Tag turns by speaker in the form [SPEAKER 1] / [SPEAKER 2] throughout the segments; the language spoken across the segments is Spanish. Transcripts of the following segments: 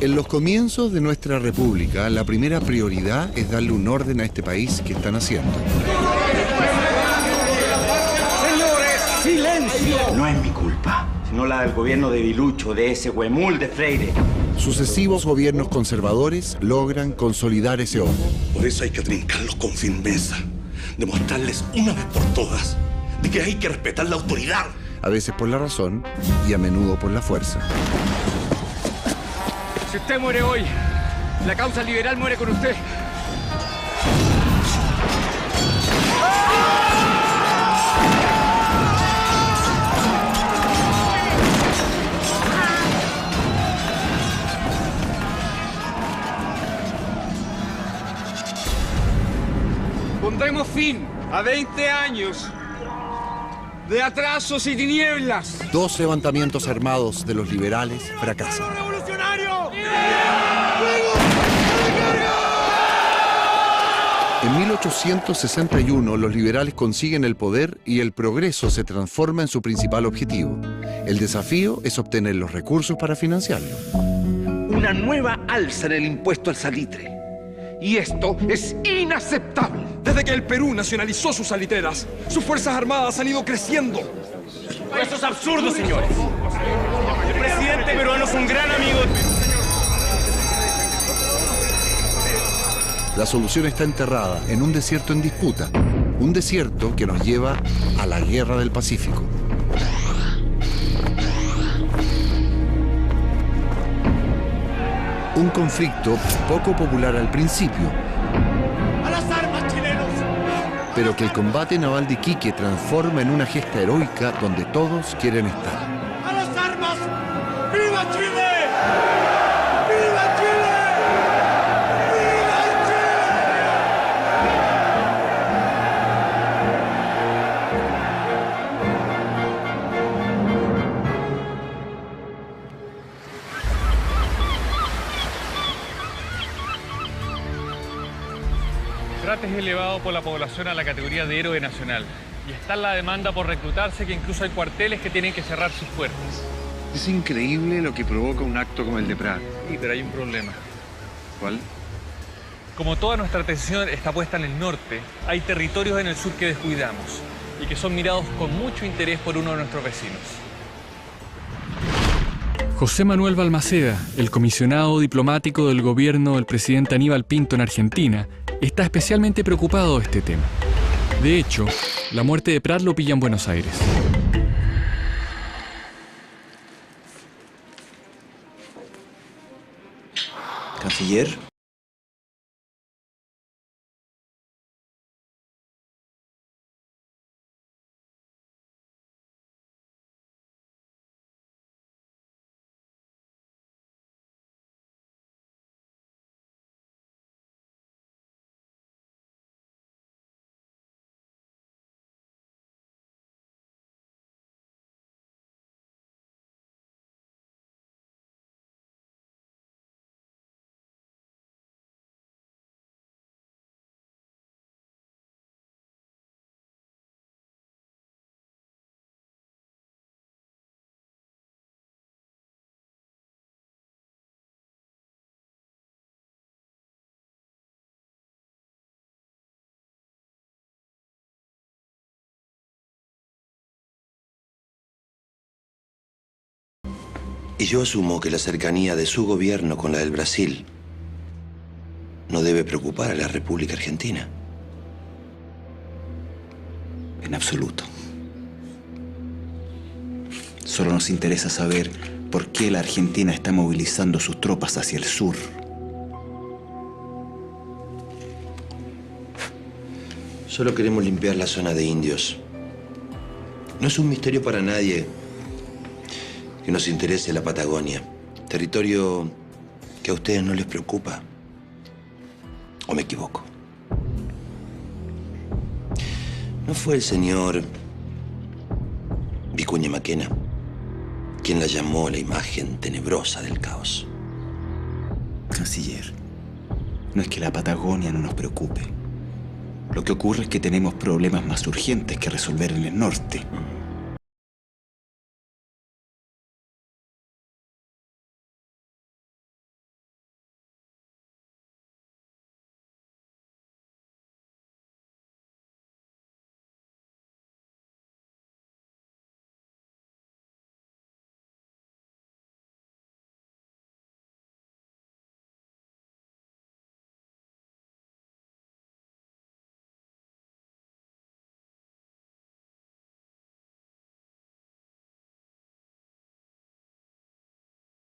[SPEAKER 1] En los comienzos de nuestra república, la primera prioridad es darle un orden a este país que están haciendo.
[SPEAKER 2] ¡Señores, silencio!
[SPEAKER 3] No es mi culpa, sino la del gobierno de Vilucho, de ese huemul de Freire.
[SPEAKER 1] Sucesivos gobiernos conservadores logran consolidar ese orden.
[SPEAKER 4] Por eso hay que trincarlos con firmeza. Demostrarles una vez por todas de que hay que respetar la autoridad.
[SPEAKER 1] A veces por la razón y a menudo por la fuerza.
[SPEAKER 2] Si usted muere hoy, la causa liberal muere con usted. Pondremos fin a 20 años de atrasos y tinieblas.
[SPEAKER 1] 2 levantamientos armados de los liberales fracasan.
[SPEAKER 2] ¡Revolucionario!
[SPEAKER 1] En 1861, los liberales consiguen el poder y el progreso se transforma en su principal objetivo. El desafío es obtener los recursos para financiarlo.
[SPEAKER 5] Una nueva alza en el impuesto al salitre. Y esto es inaceptable.
[SPEAKER 6] Desde que el Perú nacionalizó sus salitreras, sus fuerzas armadas han ido creciendo.
[SPEAKER 3] Esto es absurdo, señores. El presidente peruano es un gran amigo.
[SPEAKER 1] La solución está enterrada en un desierto en disputa. Un desierto que nos lleva a la Guerra del Pacífico. Un conflicto poco popular al principio,
[SPEAKER 2] ¡A las armas, chilenos!
[SPEAKER 1] pero que el combate naval de Iquique transforma en una gesta heroica donde todos quieren estar.
[SPEAKER 2] ¡A las armas! ¡Viva Chile! ¡Viva Chile! ¡Viva Chile!
[SPEAKER 7] Prat es elevado por la población a la categoría de héroe nacional. Y está la demanda por reclutarse, que incluso hay cuarteles que tienen que cerrar sus puertas.
[SPEAKER 8] Es increíble lo que provoca un acto como el de Prat.
[SPEAKER 7] Sí, pero hay un problema.
[SPEAKER 8] ¿Cuál?
[SPEAKER 7] Como toda nuestra atención está puesta en el norte, hay territorios en el sur que descuidamos y que son mirados con mucho interés por uno de nuestros vecinos.
[SPEAKER 9] José Manuel Balmaceda, el comisionado diplomático del gobierno del presidente Aníbal Pinto en Argentina, está especialmente preocupado de este tema. De hecho, la muerte de Prat lo pilla en Buenos Aires.
[SPEAKER 3] Canciller.
[SPEAKER 10] Y yo asumo que la cercanía de su gobierno con la del Brasil no debe preocupar a la República Argentina.
[SPEAKER 11] En absoluto. Solo nos interesa saber por qué la Argentina está movilizando sus tropas hacia el sur.
[SPEAKER 10] Solo queremos limpiar la zona de indios. No es un misterio para nadie que nos interese la Patagonia, territorio que a ustedes no les preocupa. ¿O me equivoco? ¿No fue el señor Vicuña Maquena quien la llamó la imagen tenebrosa del caos?
[SPEAKER 11] Canciller, no es que la Patagonia no nos preocupe. Lo que ocurre es que tenemos problemas más urgentes que resolver en el norte.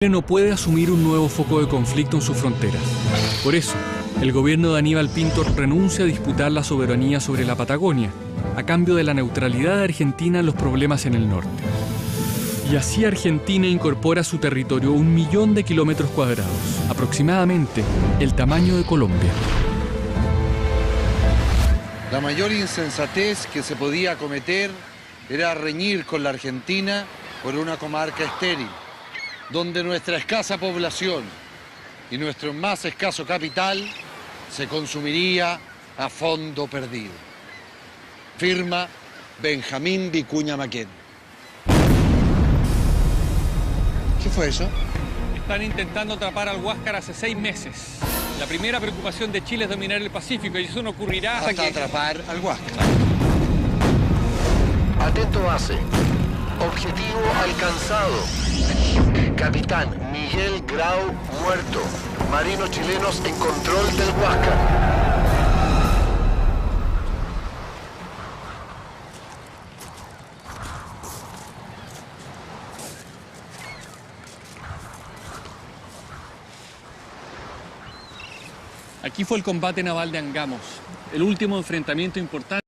[SPEAKER 9] Chile no puede asumir un nuevo foco de conflicto en sus fronteras. Por eso, el gobierno de Aníbal Pinto renuncia a disputar la soberanía sobre la Patagonia, a cambio de la neutralidad de Argentina en los problemas en el norte. Y así Argentina incorpora a su territorio 1 millón de kilómetros cuadrados, aproximadamente el tamaño de Colombia.
[SPEAKER 1] La mayor insensatez que se podía cometer era reñir con la Argentina por una comarca estéril, donde nuestra escasa población y nuestro más escaso capital se consumiría a fondo perdido. Firma Benjamín Vicuña Maquén. ¿Qué fue eso?
[SPEAKER 7] Están intentando atrapar al Huáscar hace 6 meses. La primera preocupación de Chile es dominar el Pacífico y eso no ocurrirá
[SPEAKER 1] hasta atrapar al Huáscar.
[SPEAKER 12] Atento base. Objetivo alcanzado. Capitán Miguel Grau muerto. Marinos chilenos en control del Huáscar.
[SPEAKER 7] Aquí fue el combate naval de Angamos, el último enfrentamiento importante.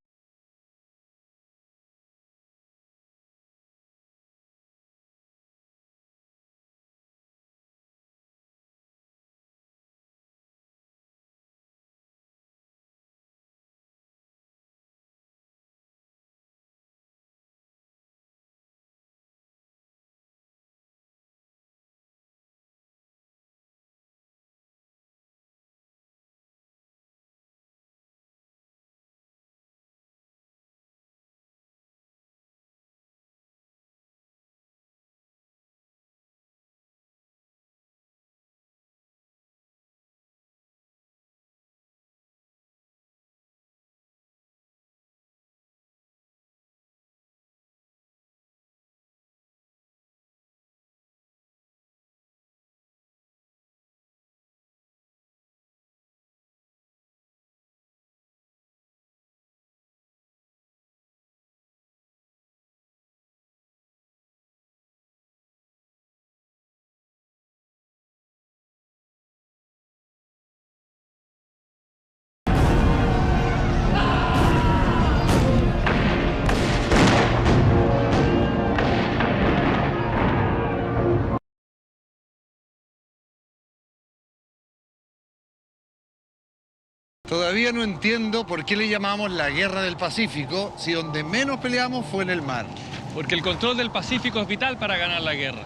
[SPEAKER 1] Todavía no entiendo por qué le llamamos la Guerra del Pacífico si donde menos peleamos fue en el mar.
[SPEAKER 7] Porque el control del Pacífico es vital para ganar la guerra.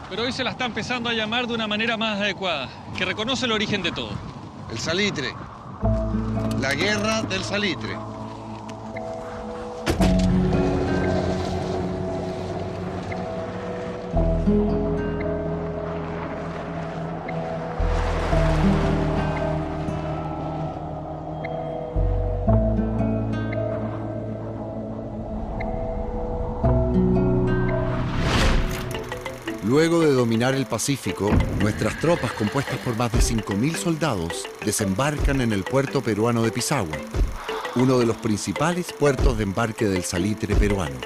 [SPEAKER 7] Pero hoy se la está empezando a llamar de una manera más adecuada, que reconoce el origen de todo.
[SPEAKER 1] El salitre. La Guerra del Salitre. Luego de dominar el Pacífico, nuestras tropas, compuestas por más de 5.000 soldados, desembarcan en el puerto peruano de Pisagua, uno de los principales puertos de embarque del salitre peruano.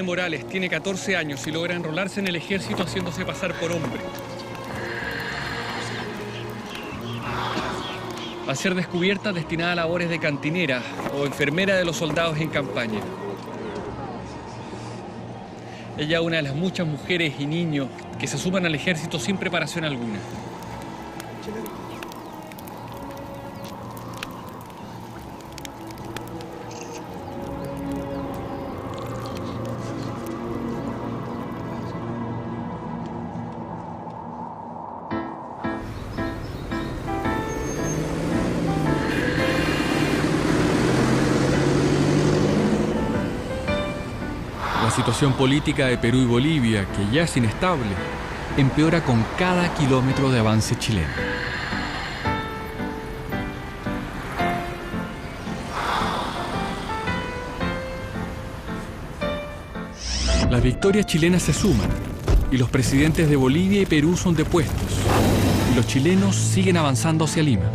[SPEAKER 7] Morales tiene 14 años y logra enrolarse en el ejército haciéndose pasar por hombre. Va a ser descubierta destinada a labores de cantinera o enfermera de los soldados en campaña. Ella es una de las muchas mujeres y niños que se suman al ejército sin preparación alguna. La situación política de Perú y Bolivia, que ya es inestable, empeora con cada kilómetro de avance chileno. Las victorias chilenas se suman y los presidentes de Bolivia y Perú son depuestos y los chilenos siguen avanzando hacia Lima.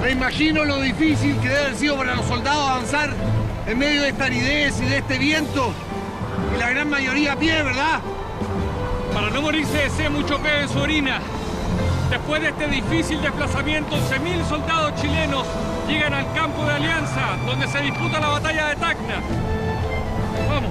[SPEAKER 1] Me imagino lo difícil que debe haber sido para los soldados avanzar en medio de esta aridez y de este viento. Y la gran mayoría a pie, ¿verdad?
[SPEAKER 7] Para no morirse de sed, mucho pez en su orina. Después de este difícil desplazamiento, 11.000 soldados chilenos llegan al campo de Alianza, donde se disputa la batalla de Tacna. Vamos.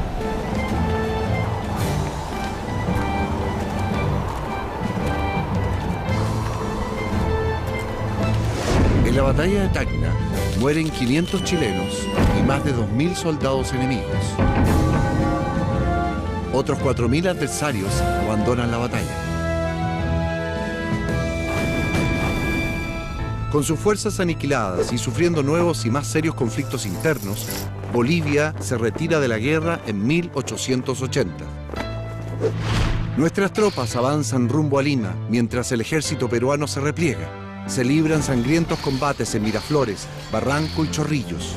[SPEAKER 13] En la batalla de Tacna mueren 500 chilenos y más de 2.000 soldados enemigos. Otros 4.000 adversarios abandonan la batalla. Con sus fuerzas aniquiladas y sufriendo nuevos y más serios conflictos internos, Bolivia se retira de la guerra en 1880. Nuestras tropas avanzan rumbo a Lima, mientras el ejército peruano se repliega. Se libran sangrientos combates en Miraflores, Barranco y Chorrillos.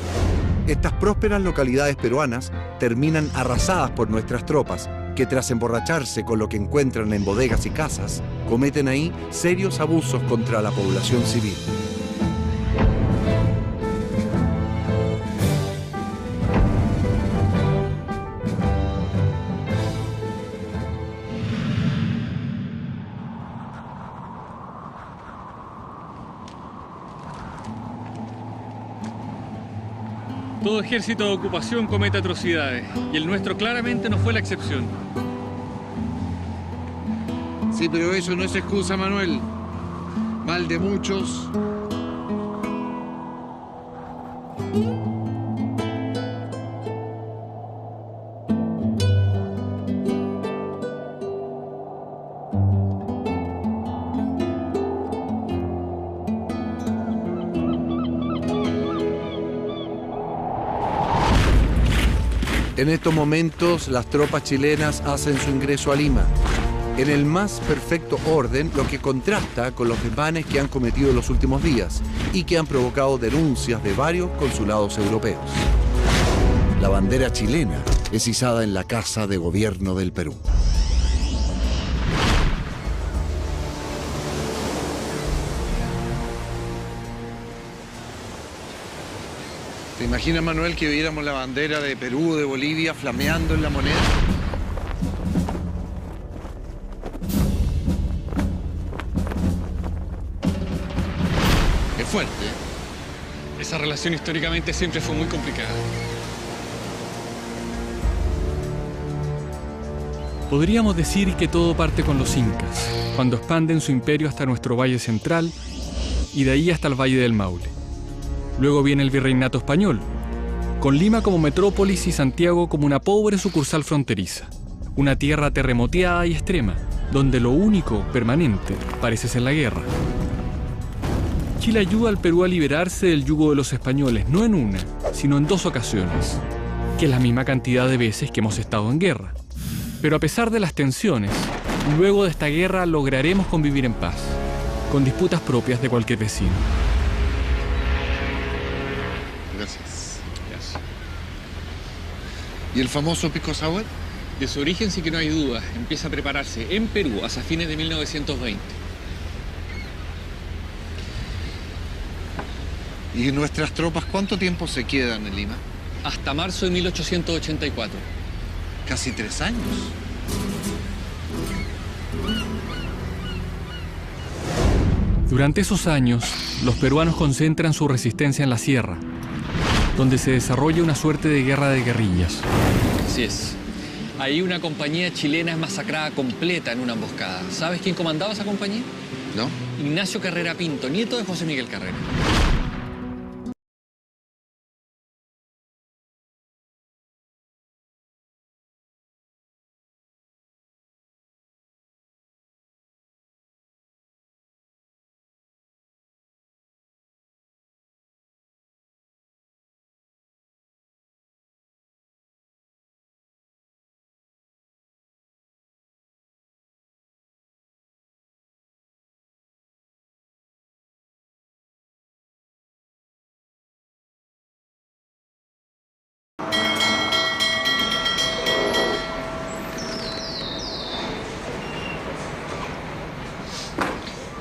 [SPEAKER 13] Estas prósperas localidades peruanas terminan arrasadas por nuestras tropas, que tras emborracharse con lo que encuentran en bodegas y casas, cometen ahí serios abusos contra la población civil.
[SPEAKER 7] Todo ejército de ocupación comete atrocidades, y el nuestro claramente no fue la excepción.
[SPEAKER 1] Sí, pero eso no es excusa, Manuel. Mal de muchos.
[SPEAKER 13] En estos momentos, las tropas chilenas hacen su ingreso a Lima, en el más perfecto orden, lo que contrasta con los desmanes que han cometido en los últimos días y que han provocado denuncias de varios consulados europeos. La bandera chilena es izada en la Casa de Gobierno del Perú.
[SPEAKER 1] ¿Te imaginas, Manuel, que viéramos la bandera de Perú o de Bolivia flameando en la moneda? Es fuerte.
[SPEAKER 7] Esa relación históricamente siempre fue muy complicada. Podríamos decir que todo parte con los incas, cuando expanden su imperio hasta nuestro valle central y de ahí hasta el valle del Maule. Luego viene el virreinato español, con Lima como metrópolis y Santiago como una pobre sucursal fronteriza. Una tierra terremoteada y extrema, donde lo único permanente parece ser la guerra.
[SPEAKER 9] Chile ayuda al Perú a liberarse del yugo de los españoles, no en una, sino en 2 ocasiones, que es la misma cantidad de veces que hemos estado en guerra. Pero a pesar de las tensiones, luego de esta guerra lograremos convivir en paz, con disputas propias de cualquier vecino.
[SPEAKER 1] Gracias. ¿Y el famoso pisco sour?
[SPEAKER 7] De su origen sí que no hay duda. Empieza a prepararse en Perú hasta fines de 1920.
[SPEAKER 1] ¿Y nuestras tropas cuánto tiempo se quedan en Lima?
[SPEAKER 7] Hasta marzo de 1884.
[SPEAKER 1] Casi 3 años.
[SPEAKER 9] Durante esos años, los peruanos concentran su resistencia en la sierra, donde se desarrolla una suerte de guerra de guerrillas.
[SPEAKER 7] Así es. Ahí una compañía chilena es masacrada completa en una emboscada. ¿Sabes quién comandaba esa compañía?
[SPEAKER 1] ¿No?
[SPEAKER 7] Ignacio Carrera Pinto, nieto de José Miguel Carrera.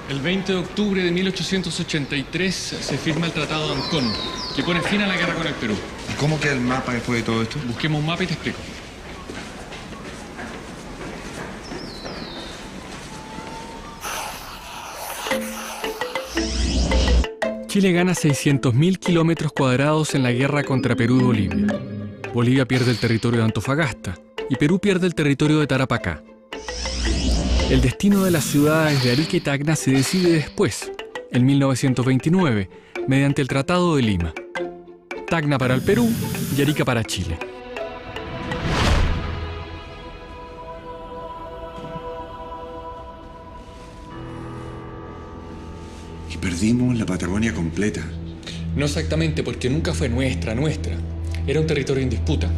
[SPEAKER 7] El 20 de octubre de 1883 se firma el Tratado de Ancón, que pone fin a la guerra con el Perú.
[SPEAKER 1] ¿Y cómo queda el mapa después de todo esto?
[SPEAKER 7] Busquemos un mapa y te explico.
[SPEAKER 9] Chile gana 600.000 kilómetros cuadrados en la guerra contra Perú y Bolivia. Bolivia pierde el territorio de Antofagasta y Perú pierde el territorio de Tarapacá. El destino de las ciudades de Arica y Tacna se decide después, en 1929, mediante el Tratado de Lima. Tacna para el Perú y Arica para Chile.
[SPEAKER 8] Y perdimos la Patagonia completa.
[SPEAKER 7] No exactamente, porque nunca fue nuestra. Era un territorio en disputa.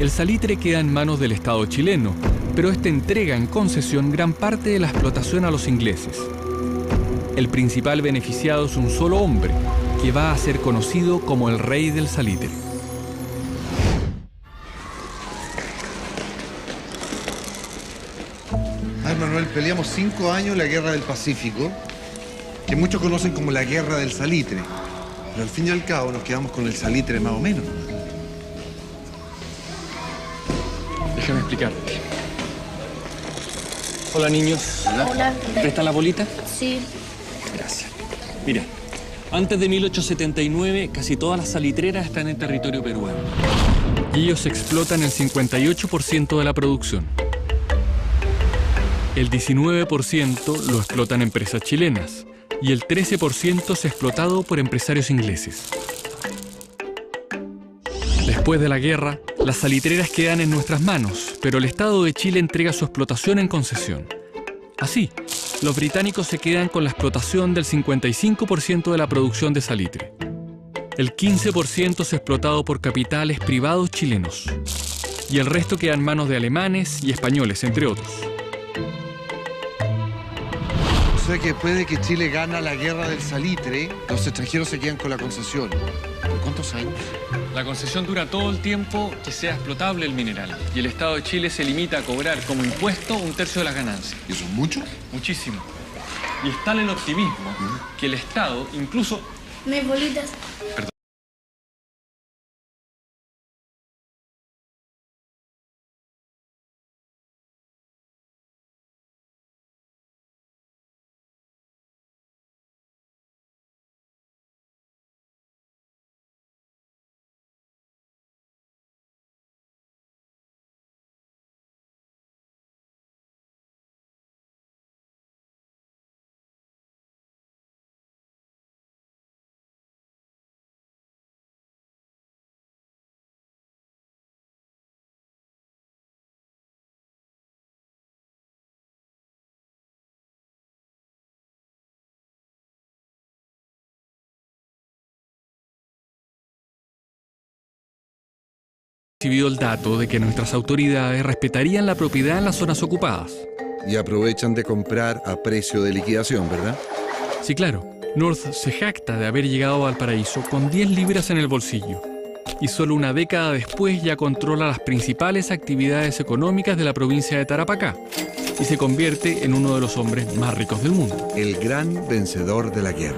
[SPEAKER 9] El salitre queda en manos del Estado chileno, pero este entrega en concesión gran parte de la explotación a los ingleses. El principal beneficiado es un solo hombre, que va a ser conocido como el rey del salitre.
[SPEAKER 1] Ay, Manuel, peleamos 5 años la Guerra del Pacífico, que muchos conocen como la Guerra del Salitre. Pero al fin y al cabo nos quedamos con el salitre más o menos.
[SPEAKER 7] Déjame explicarte. Hola, niños.
[SPEAKER 14] Hola.
[SPEAKER 7] ¿Presta la bolita?
[SPEAKER 14] Sí.
[SPEAKER 7] Gracias. Mira, antes de 1879, casi todas las salitreras están en territorio peruano.
[SPEAKER 9] Y ellos explotan el 58% de la producción. El 19% lo explotan empresas chilenas y el 13% es explotado por empresarios ingleses. Después de la guerra, las salitreras quedan en nuestras manos, pero el Estado de Chile entrega su explotación en concesión. Así, los británicos se quedan con la explotación del 55% de la producción de salitre. El 15% es explotado por capitales privados chilenos. Y el resto queda en manos de alemanes y españoles, entre otros.
[SPEAKER 1] O sea que después de que Chile gana la Guerra del Salitre, los extranjeros se quedan con la concesión. ¿Por cuántos años?
[SPEAKER 7] La concesión dura todo el tiempo que sea explotable el mineral. Y el Estado de Chile se limita a cobrar como impuesto 1/3 de las ganancias.
[SPEAKER 1] ¿Y eso es mucho?
[SPEAKER 7] Muchísimo. Y es tal el optimismo que el Estado incluso...
[SPEAKER 14] Mis bolitas.
[SPEAKER 7] Perdón.
[SPEAKER 9] recibido el dato de que nuestras autoridades respetarían la propiedad en las zonas ocupadas.
[SPEAKER 13] Y aprovechan de comprar a precio de liquidación, ¿verdad?
[SPEAKER 9] Sí, claro. North se jacta de haber llegado a Valparaíso con 10 libras en el bolsillo. Y solo una década después ya controla las principales actividades económicas de la provincia de Tarapacá y se convierte en uno de los hombres más ricos del mundo.
[SPEAKER 13] El gran vencedor de la guerra.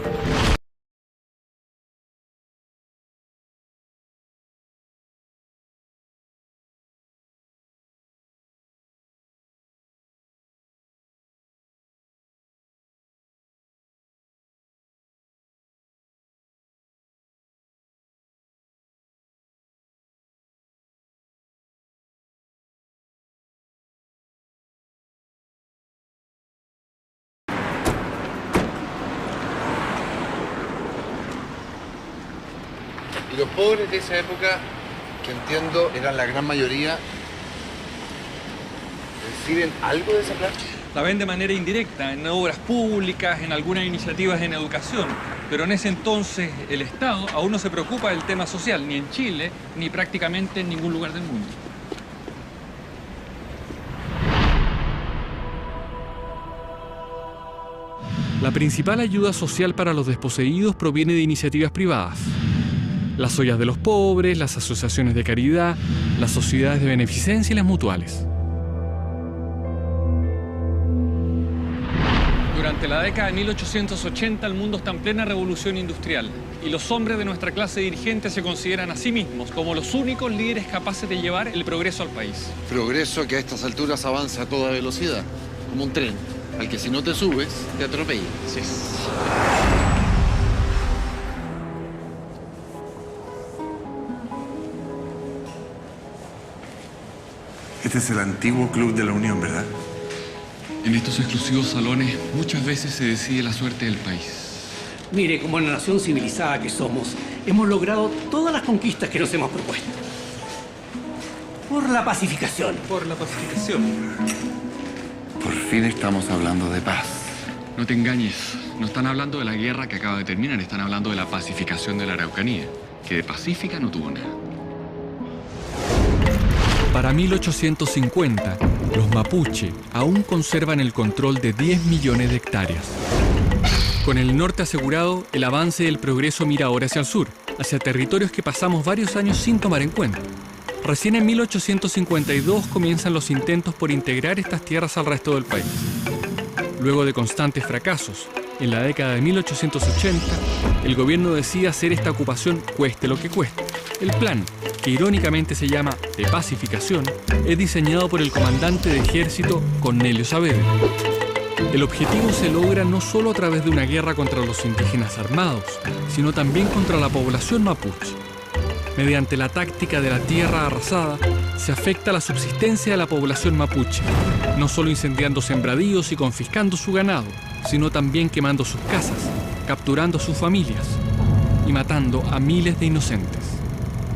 [SPEAKER 1] Y los pobres de esa época, que entiendo eran la gran mayoría, ¿reciben algo de esa plata?
[SPEAKER 7] La ven de manera indirecta, en obras públicas, en algunas iniciativas en educación. Pero en ese entonces el Estado aún no se preocupa del tema social, ni en Chile, ni prácticamente en ningún lugar del mundo.
[SPEAKER 9] La principal ayuda social para los desposeídos proviene de iniciativas privadas. Las ollas de los pobres, las asociaciones de caridad, las sociedades de beneficencia y las mutuales. Durante la década de 1880 el mundo está en plena revolución industrial y los hombres de nuestra clase dirigente se consideran a sí mismos como los únicos líderes capaces de llevar el progreso al país.
[SPEAKER 1] Progreso que a estas alturas avanza a toda velocidad, como un tren, al que si no te subes, te atropella.
[SPEAKER 7] Sí.
[SPEAKER 4] Este es el antiguo Club de la Unión, ¿verdad?
[SPEAKER 9] En estos exclusivos salones muchas veces se decide la suerte del país.
[SPEAKER 14] Mire, como la nación civilizada que somos, hemos logrado todas las conquistas que nos hemos propuesto. Por la pacificación.
[SPEAKER 7] Por la pacificación.
[SPEAKER 1] Por fin estamos hablando de paz.
[SPEAKER 9] No te engañes, no están hablando de la guerra que acaba de terminar, están hablando de la pacificación de la Araucanía, que de pacífica no tuvo nada. Para 1850, los mapuche aún conservan el control de 10 millones de hectáreas. Con el norte asegurado, el avance del progreso mira ahora hacia el sur, hacia territorios que pasamos varios años sin tomar en cuenta. Recién en 1852 comienzan los intentos por integrar estas tierras al resto del país. Luego de constantes fracasos, en la década de 1880, el gobierno decide hacer esta ocupación cueste lo que cueste. El plan, que irónicamente se llama de pacificación, es diseñado por el comandante de ejército Cornelio Saavedra. El objetivo se logra no solo a través de una guerra contra los indígenas armados, sino también contra la población mapuche. Mediante la táctica de la tierra arrasada, se afecta la subsistencia de la población mapuche, no solo incendiando sembradíos y confiscando su ganado, sino también quemando sus casas, capturando a sus familias y matando a miles de inocentes.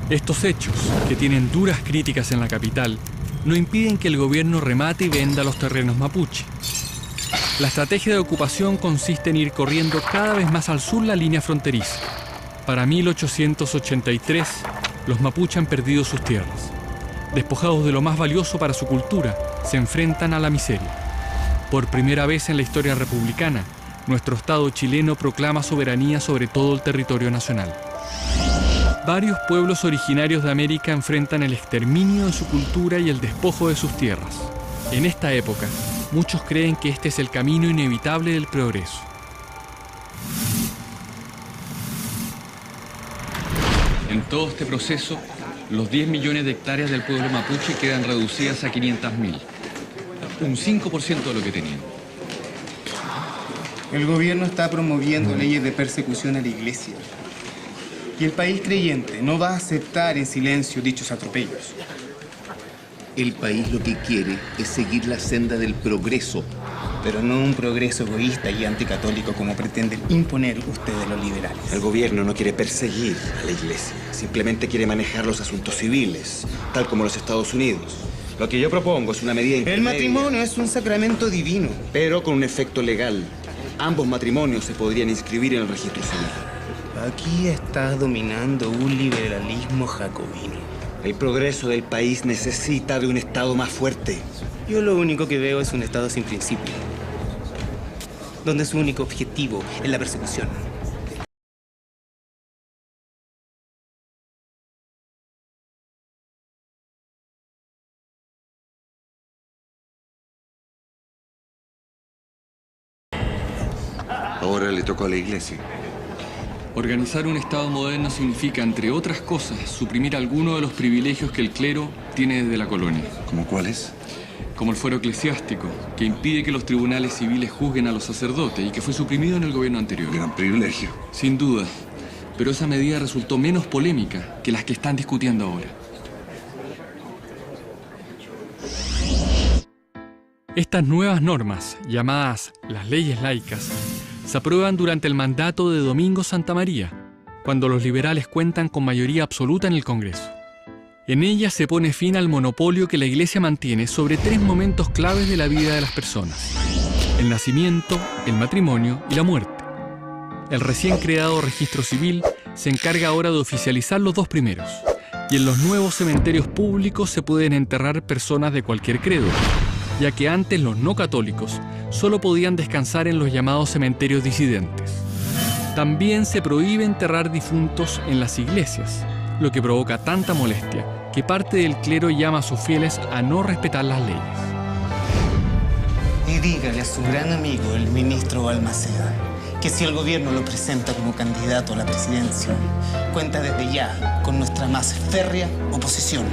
[SPEAKER 9] Estos hechos, que tienen duras críticas en la capital, no impiden que el gobierno remate y venda los terrenos mapuche. La estrategia de ocupación consiste en ir corriendo cada vez más al sur la línea fronteriza. Para 1883, los mapuche han perdido sus tierras. Despojados de lo más valioso para su cultura, se enfrentan a la miseria. Por primera vez en la historia republicana, nuestro Estado chileno proclama soberanía sobre todo el territorio nacional. Varios pueblos originarios de América enfrentan el exterminio de su cultura y el despojo de sus tierras. En esta época, muchos creen que este es el camino inevitable del progreso. En todo este proceso, los 10 millones de hectáreas del pueblo mapuche quedan reducidas a 500.000. Un 5% de lo que tenían.
[SPEAKER 15] El gobierno está promoviendo leyes de persecución a la iglesia. Y el país creyente no va a aceptar en silencio dichos atropellos.
[SPEAKER 10] El país lo que quiere es seguir la senda del progreso.
[SPEAKER 15] Pero no un progreso egoísta y anticatólico como pretenden imponer ustedes los liberales.
[SPEAKER 11] El gobierno no quiere perseguir a la iglesia, simplemente quiere manejar los asuntos civiles, tal como los Estados Unidos. Lo que yo propongo es una medida intermedia.
[SPEAKER 15] El matrimonio es un sacramento divino.
[SPEAKER 11] Pero con un efecto legal. Ambos matrimonios se podrían inscribir en el registro civil.
[SPEAKER 15] Aquí está dominando un liberalismo jacobino.
[SPEAKER 11] El progreso del país necesita de un Estado más fuerte.
[SPEAKER 15] Yo lo único que veo es un Estado sin principio, donde su único objetivo es la persecución.
[SPEAKER 13] Ahora le tocó a la Iglesia.
[SPEAKER 7] Organizar un Estado moderno significa, entre otras cosas, suprimir algunos de los privilegios que el clero tiene desde la colonia.
[SPEAKER 13] ¿Cómo cuáles?
[SPEAKER 7] Como el fuero eclesiástico, que impide que los tribunales civiles juzguen a los sacerdotes y que fue suprimido en el gobierno anterior.
[SPEAKER 13] Gran privilegio.
[SPEAKER 7] Sin duda. Pero esa medida resultó menos polémica que las que están discutiendo ahora. Estas nuevas normas, llamadas las leyes laicas, se aprueban durante el mandato de Domingo Santa María, cuando los liberales cuentan con mayoría absoluta en el Congreso. En ellas se pone fin al monopolio que la Iglesia mantiene sobre 3 momentos claves de la vida de las personas: el nacimiento, el matrimonio y la muerte. El recién creado registro civil se encarga ahora de oficializar los 2 primeros, y en los nuevos cementerios públicos se pueden enterrar personas de cualquier credo, ya que antes los no católicos solo podían descansar en los llamados cementerios disidentes. También se prohíbe enterrar difuntos en las iglesias, lo que provoca tanta molestia que parte del clero llama a sus fieles a no respetar las leyes.
[SPEAKER 15] Y dígale a su gran amigo, el ministro Balmaceda, que si el gobierno lo presenta como candidato a la presidencia, cuenta desde ya con nuestra más férrea oposición.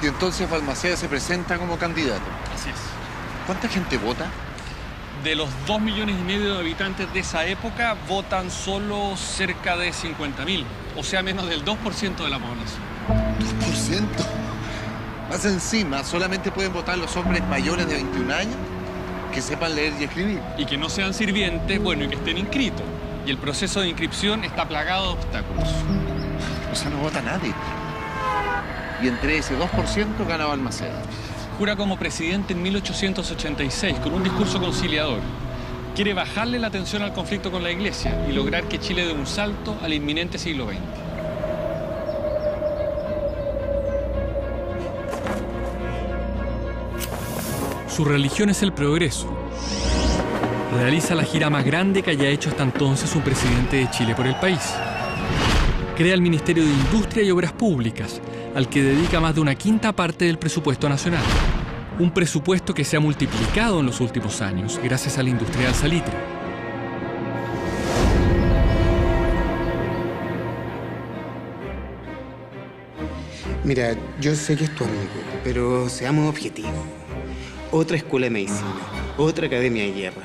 [SPEAKER 1] Y entonces Balmaceda se presenta como candidato.
[SPEAKER 7] Así es.
[SPEAKER 1] ¿Cuánta gente vota?
[SPEAKER 7] De los 2,5 millones de habitantes de esa época, votan solo cerca de 50.000, o sea, menos del 2% de la población.
[SPEAKER 1] ¿2%? Más encima, solamente pueden votar los hombres mayores de 21 años que sepan leer y escribir.
[SPEAKER 7] Y que no sean sirvientes, bueno, y que estén inscritos. Y el proceso de inscripción está plagado de obstáculos.
[SPEAKER 1] O sea, no vota nadie. Y entre ese 2% gana Balmaceda.
[SPEAKER 7] Jura como presidente en 1886 con un discurso conciliador. Quiere bajarle la tensión al conflicto con la Iglesia y lograr que Chile dé un salto al inminente siglo XX. Su religión es el progreso. Realiza la gira más grande que haya hecho hasta entonces un presidente de Chile por el país. Crea el Ministerio de Industria y Obras Públicas, al que dedica más de 1/5 parte del presupuesto nacional. Un presupuesto que se ha multiplicado en los últimos años gracias a la industria del salitre.
[SPEAKER 15] Mira, yo sé que es tu amigo, pero seamos objetivos. Otra escuela de medicina, otra academia de guerra,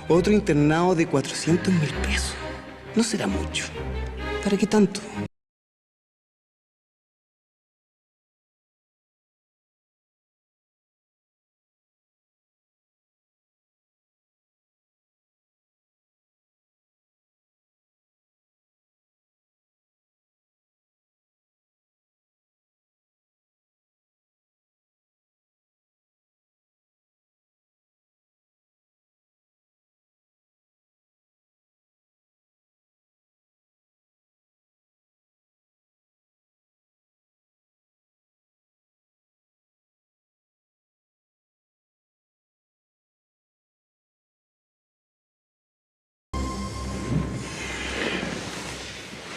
[SPEAKER 15] otro internado de 400.000 pesos. No será mucho. ¿Para qué tanto?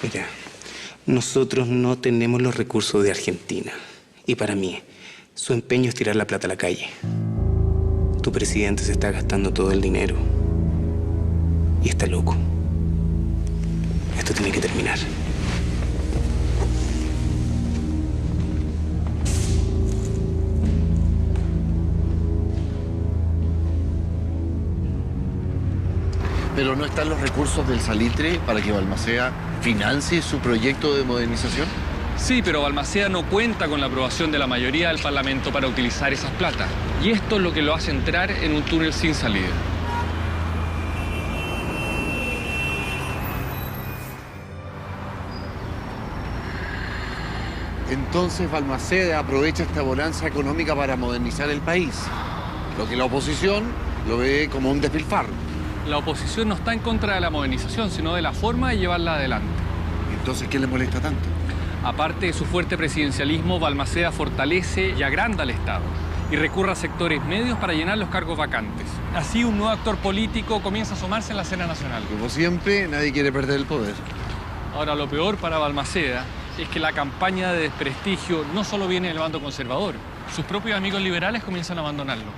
[SPEAKER 15] Mira, nosotros no tenemos los recursos de Argentina. Y para mí, su empeño es tirar la plata a la calle. Tu presidente se está gastando todo el dinero. Y está loco. Esto tiene que terminar.
[SPEAKER 1] ¿Pero no están los recursos del salitre para que Balmaceda financie su proyecto de modernización?
[SPEAKER 7] Sí, pero Balmaceda no cuenta con la aprobación de la mayoría del Parlamento para utilizar esas plata. Y esto es lo que lo hace entrar en un túnel sin salida.
[SPEAKER 13] Entonces Balmaceda aprovecha esta bonanza económica para modernizar el país, lo que la oposición lo ve como un despilfarro.
[SPEAKER 7] La oposición no está en contra de la modernización, sino de la forma de llevarla adelante.
[SPEAKER 13] Entonces, ¿qué le molesta tanto?
[SPEAKER 7] Aparte de su fuerte presidencialismo, Balmaceda fortalece y agranda al Estado y recurre a sectores medios para llenar los cargos vacantes. Así, un nuevo actor político comienza a asomarse en la escena nacional.
[SPEAKER 13] Como siempre, nadie quiere perder el poder.
[SPEAKER 7] Ahora, lo peor para Balmaceda es que la campaña de desprestigio no solo viene del bando conservador. Sus propios amigos liberales comienzan a abandonarlo.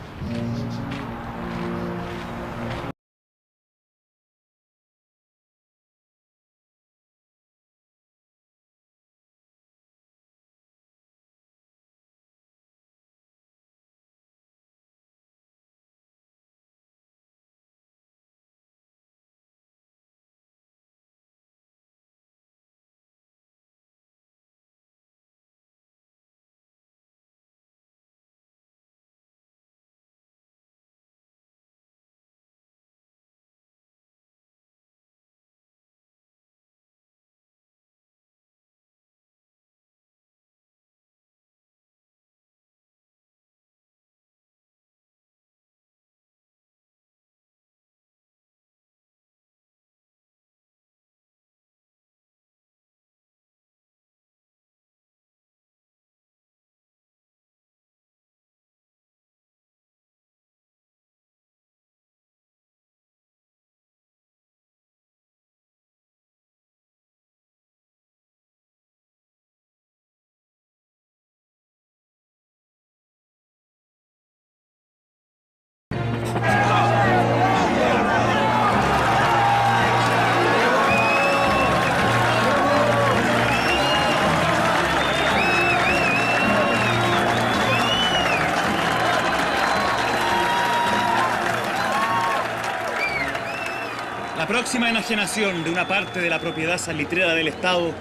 [SPEAKER 3] La próxima enajenación de una parte de la propiedad salitrera del Estado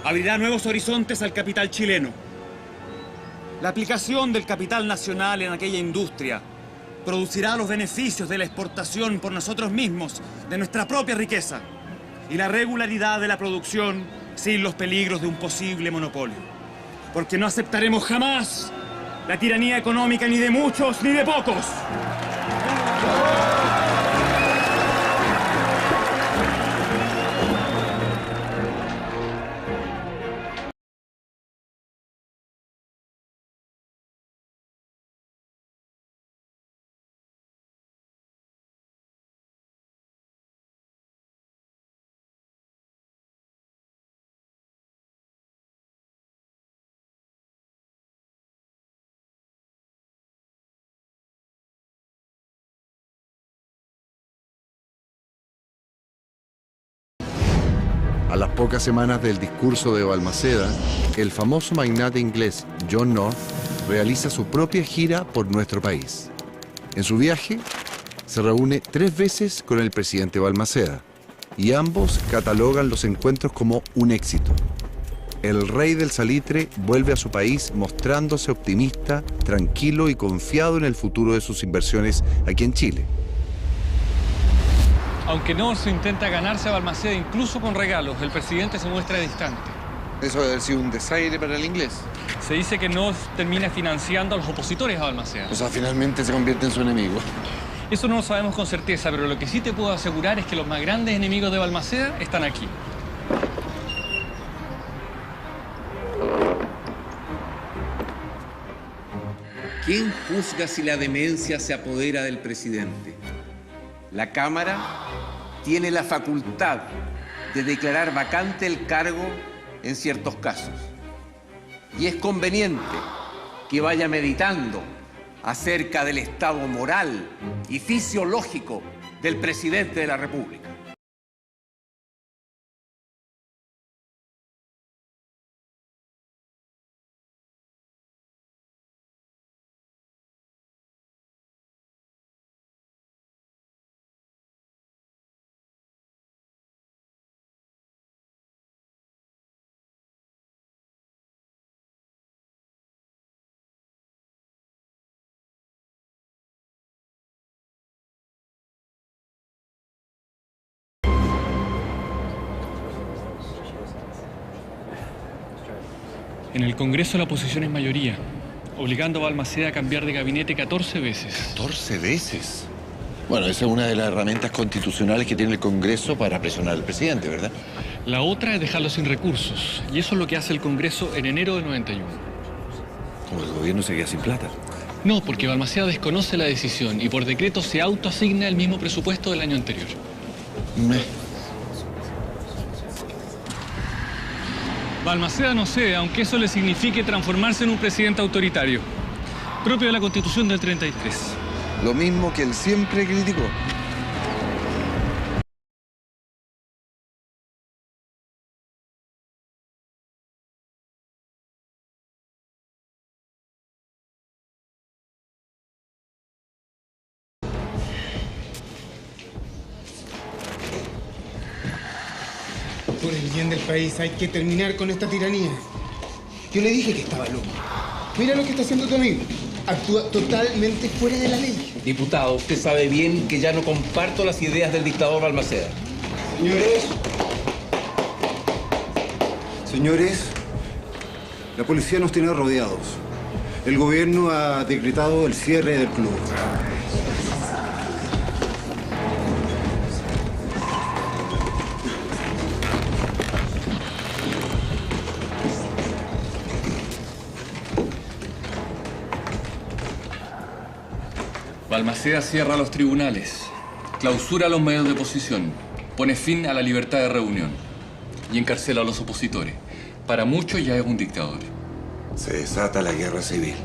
[SPEAKER 3] abrirá nuevos horizontes al capital chileno. La aplicación del capital nacional en aquella industria producirá los beneficios de la exportación por nosotros mismos de nuestra propia riqueza y la regularidad de la producción sin los peligros de un posible monopolio. Porque no aceptaremos jamás la tiranía económica ni de muchos ni de pocos.
[SPEAKER 13] A las pocas semanas del discurso de Balmaceda, el famoso magnate inglés John North realiza su propia gira por nuestro país. En su viaje, se reúne 3 veces con el presidente Balmaceda y ambos catalogan los encuentros como un éxito. El rey del salitre vuelve a su país mostrándose optimista, tranquilo y confiado en el futuro de sus inversiones aquí en Chile.
[SPEAKER 7] Aunque North intenta ganarse a Balmaceda incluso con regalos, el presidente se muestra distante.
[SPEAKER 13] Eso debe haber sido un desaire para el inglés.
[SPEAKER 7] Se dice que North termina financiando a los opositores a Balmaceda.
[SPEAKER 13] O sea, finalmente se convierte en su enemigo.
[SPEAKER 7] Eso no lo sabemos con certeza, pero lo que sí te puedo asegurar es que los más grandes enemigos de Balmaceda están aquí.
[SPEAKER 16] ¿Quién juzga si la demencia se apodera del presidente? La Cámara tiene la facultad de declarar vacante el cargo en ciertos casos. Y es conveniente que vaya meditando acerca del estado moral y fisiológico del presidente de la República.
[SPEAKER 7] En el Congreso la oposición es mayoría, obligando a Balmaceda a cambiar de gabinete 14 veces.
[SPEAKER 10] ¿14 veces? Bueno, esa es una de las herramientas constitucionales que tiene el Congreso para presionar al presidente, ¿verdad?
[SPEAKER 7] La otra es dejarlo sin recursos, y eso es lo que hace el Congreso en enero del 91.
[SPEAKER 10] Como el gobierno se queda sin plata.
[SPEAKER 7] No, porque Balmaceda desconoce la decisión y por decreto se autoasigna el mismo presupuesto del año anterior. Balmaceda no cede, aunque eso le signifique transformarse en un presidente autoritario, propio de la Constitución del 33.
[SPEAKER 13] Lo mismo que él siempre criticó.
[SPEAKER 15] Por el bien del país hay que terminar con esta tiranía. Yo le dije que estaba loco. Mira lo que está haciendo tu amigo. Actúa totalmente fuera de la ley.
[SPEAKER 16] Diputado, usted sabe bien que ya no comparto las ideas del dictador Balmaceda.
[SPEAKER 17] Señores, la policía nos tiene rodeados. El gobierno ha decretado el cierre del club.
[SPEAKER 9] Balmaceda cierra los tribunales, clausura los medios de oposición, pone fin a la libertad de reunión y encarcela a los opositores. Para muchos ya es un dictador.
[SPEAKER 10] Se desata la guerra civil.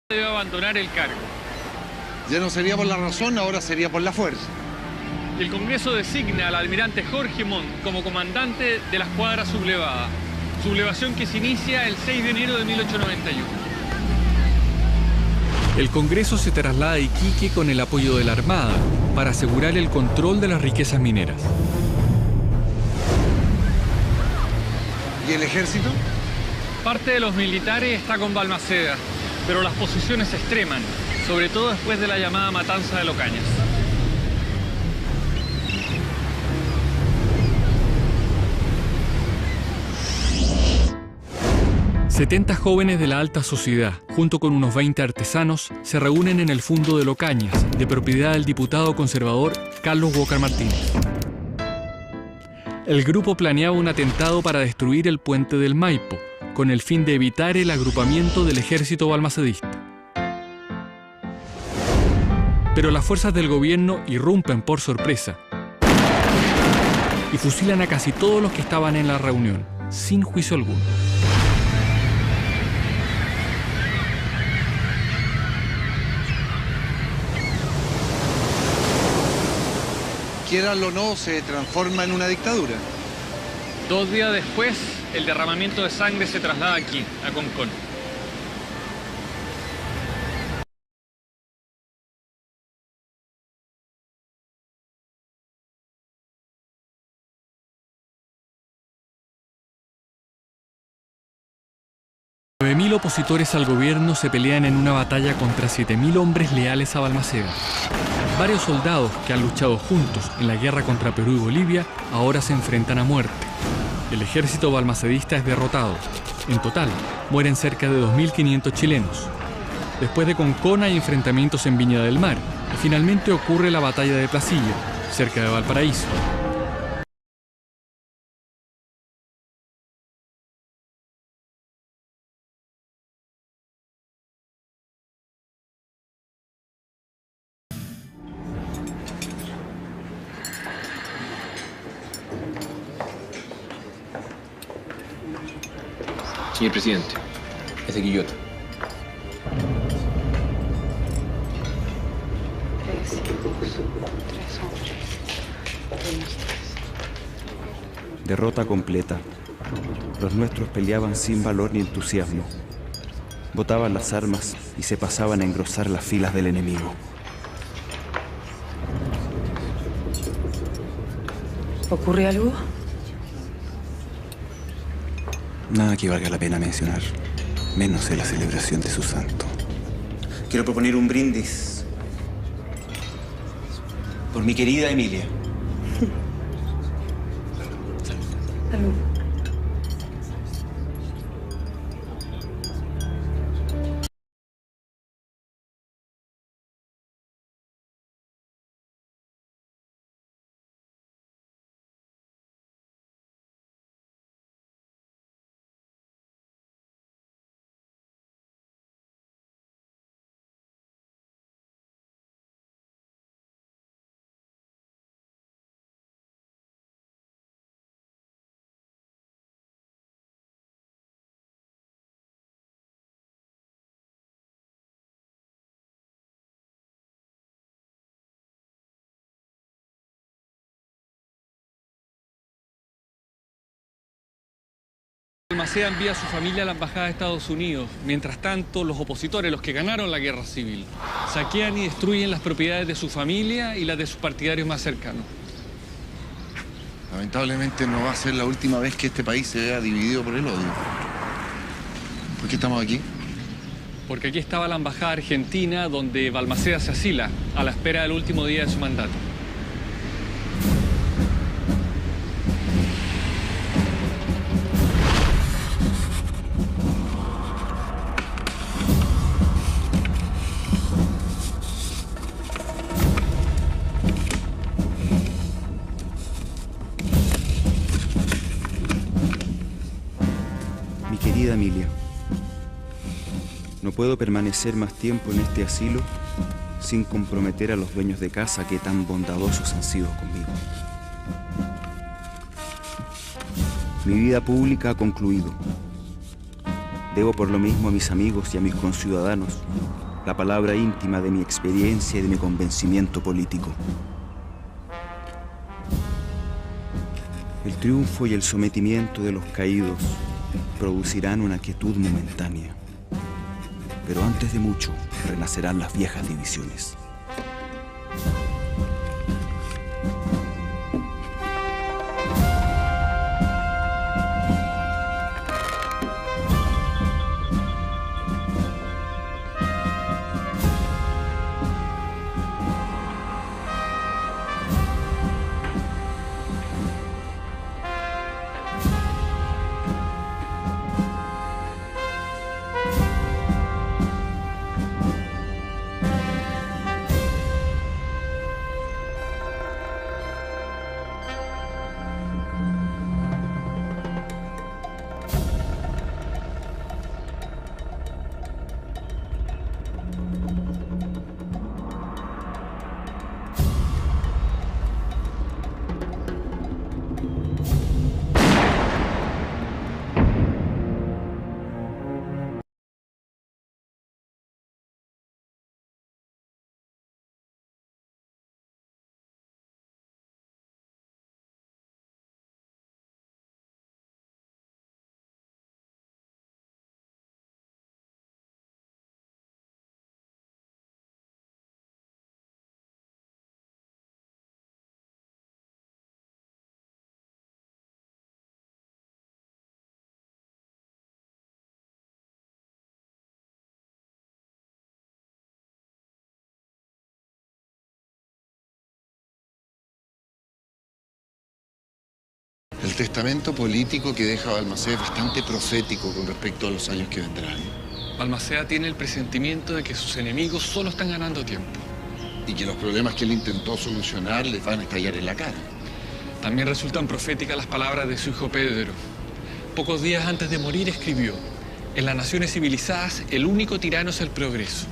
[SPEAKER 7] Debe abandonar el cargo.
[SPEAKER 1] Ya no sería por la razón, ahora sería por la fuerza.
[SPEAKER 7] Y el Congreso designa al almirante Jorge Montt como comandante de la escuadra sublevada. Sublevación que se inicia el 6 de enero de 1891.
[SPEAKER 9] El Congreso se traslada a Iquique con el apoyo de la Armada para asegurar el control de las riquezas mineras.
[SPEAKER 1] ¿Y el ejército?
[SPEAKER 7] Parte de los militares está con Balmaceda, pero las posiciones se extreman, sobre todo después de la llamada matanza de Locañas.
[SPEAKER 9] ...70 jóvenes de la alta sociedad, junto con unos 20 artesanos, se reúnen en el Fundo de Locañas, de propiedad del diputado conservador Carlos Walker Martínez. El grupo planeaba un atentado para destruir el puente del Maipo, con el fin de evitar el agrupamiento del ejército balmacedista. Pero las fuerzas del gobierno irrumpen por sorpresa y fusilan a casi todos los que estaban en la reunión, sin juicio alguno.
[SPEAKER 1] Quieranlo o no, se transforma en una dictadura.
[SPEAKER 7] 2 días después, el derramamiento de sangre se traslada aquí, a Concón.
[SPEAKER 9] Mil opositores al gobierno se pelean en una batalla contra 7.000 hombres leales a Balmaceda. Varios soldados que han luchado juntos en la guerra contra Perú y Bolivia ahora se enfrentan a muerte. El ejército balmacedista es derrotado. En total, mueren cerca de 2.500 chilenos. Después de Concón hay enfrentamientos en Viña del Mar y finalmente ocurre la batalla de Placilla, cerca de Valparaíso.
[SPEAKER 18] Señor presidente, es de Quillota.
[SPEAKER 19] Derrota completa. Los nuestros peleaban sin valor ni entusiasmo. Botaban las armas y se pasaban a engrosar las filas del enemigo.
[SPEAKER 20] ¿Ocurre algo?
[SPEAKER 19] Nada que valga la pena mencionar, menos en la celebración de su santo.
[SPEAKER 11] Quiero proponer un brindis por mi querida Emilia.
[SPEAKER 20] Salud.
[SPEAKER 9] Balmaceda envía a su familia a la embajada de Estados Unidos. Mientras tanto, los opositores, los que ganaron la guerra civil, saquean y destruyen las propiedades de su familia y las de sus partidarios más cercanos.
[SPEAKER 1] Lamentablemente no va a ser la última vez que este país se vea dividido por el odio. ¿Por qué estamos aquí?
[SPEAKER 9] Porque aquí estaba la embajada argentina donde Balmaceda se asila a la espera del último día de su mandato.
[SPEAKER 19] Querida Emilia, no puedo permanecer más tiempo en este asilo sin comprometer a los dueños de casa que tan bondadosos han sido conmigo. Mi vida pública ha concluido. Debo por lo mismo a mis amigos y a mis conciudadanos la palabra íntima de mi experiencia y de mi convencimiento político. El triunfo y el sometimiento de los caídos producirán una quietud momentánea, pero antes de mucho renacerán las viejas divisiones.
[SPEAKER 1] El testamento político que deja Balmaceda es bastante profético con respecto a los años que vendrán.
[SPEAKER 9] Balmaceda tiene el presentimiento de que sus enemigos solo están ganando tiempo.
[SPEAKER 1] Y que los problemas que él intentó solucionar les van a estallar en la cara.
[SPEAKER 9] También resultan proféticas las palabras de su hijo Pedro. Pocos días antes de morir escribió: en las naciones civilizadas el único tirano es el progreso.